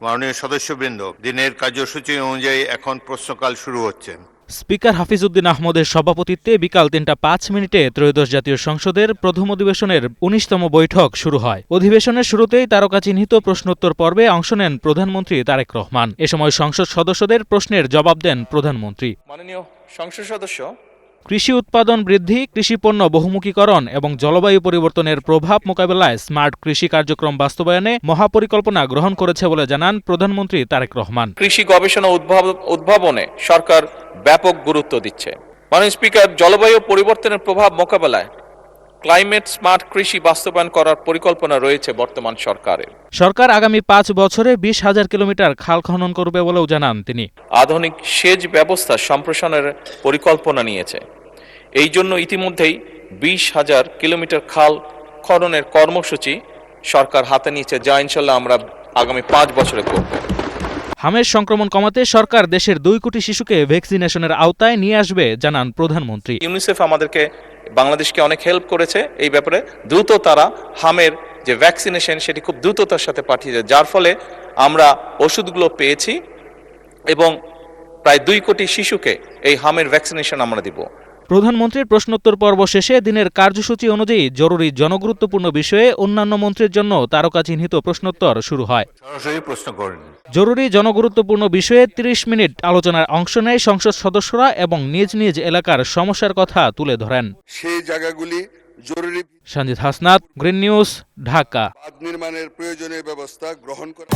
মাননীয় সদস্যবৃন্দ, দিনের কার্যসূচি অনুযায়ী এখন প্রশ্নকাল শুরু হচ্ছে। স্পিকার হাফিজউদ্দিন আহমদের সভাপতিত্বে বিকাল ৩:০৫ ত্রয়োদশ জাতীয় সংসদের প্রথম অধিবেশনের ১৯তম বৈঠক শুরু হয়। অধিবেশনের শুরুতেই তারকা চিহ্নিত প্রশ্নোত্তর পর্বে অংশ নেন প্রধানমন্ত্রী তারেক রহমান। এ সময় সংসদ সদস্যদের প্রশ্নের জবাব দেন প্রধানমন্ত্রী। মাননীয় সংসদ সদস্য, কৃষি উৎপাদন বৃদ্ধি, কৃষিপণ্য বহুমুখীকরণ এবং জলবায়ু পরিবর্তনের প্রভাব মোকাবেলায় স্মার্ট কৃষি কার্যক্রম বাস্তবায়নে মহাপরিকল্পনা গ্রহণ করেছে বলে জানান প্রধানমন্ত্রী তারেক রহমান। কৃষি গবেষণা উদ্ভাবনে সরকার ব্যাপক গুরুত্ব দিচ্ছে। মাননীয় স্পিকার, জলবায়ু পরিবর্তনের প্রভাব মোকাবেলায় ক্লাইমেট স্মার্ট কৃষি বাস্তবায়ন করার পরিকল্পনা রয়েছে বর্তমান সরকারের। সরকার আগামী ৫ বছরে ২০,০০০ কিলোমিটার খাল খনন করবে বলেও জানান তিনি। আধুনিক সেচ ব্যবস্থা সম্প্রসারণের পরিকল্পনা নিয়েছে। এই জন্য ইতিমধ্যেই ২০,০০০ কিলোমিটার খাল খননের কর্মসূচি সরকার হাতে নিয়েছে, যা ইনশাল্লাহ আমরা আগামী ৫ বছরে করব। হামের সংক্রমণ কমাতে সরকার দেশের ২ কোটি শিশুকে ভ্যাকসিনেশনের আওতায় নিয়ে আসবে জানান প্রধানমন্ত্রী। ইউনিসেফ বাংলাদেশকে অনেক হেল্প করেছে এই ব্যাপারে। দ্রুত তারা হামের যে ভ্যাকসিনেশন সেটি খুব দ্রুততার সাথে পাঠিয়েছে, যার ফলে আমরা ওষুধগুলো পেয়েছি এবং প্রায় ২ কোটি শিশুকে এই হামের ভ্যাকসিনেশন আমরা দিব। প্রধানমন্ত্রীর প্রশ্নোত্তর পর্ব শেষে দিনের কার্যসূচি অনুযায়ী জরুরি জনগুরুত্বপূর্ণ বিষয়ে অন্যান্য মন্ত্রীর জন্য তারকা চিহ্নিত প্রশ্নোত্তর শুরু হয়। সরাসরি প্রশ্ন করেন। জরুরি জনগুরুত্বপূর্ণ বিষয়ে ৩০ মিনিট আলোচনার অংশ নেয় সংসদ সদস্যরা এবং নিজ নিজ এলাকার সমস্যার কথা তুলে ধরেন। সেই জায়গাগুলি জরুরি সঞ্জিত হাসনাত, গ্রিন নিউজ, ঢাকা। বাঁধ নির্মাণের প্রয়োজনীয় ব্যবস্থা গ্রহণ করা।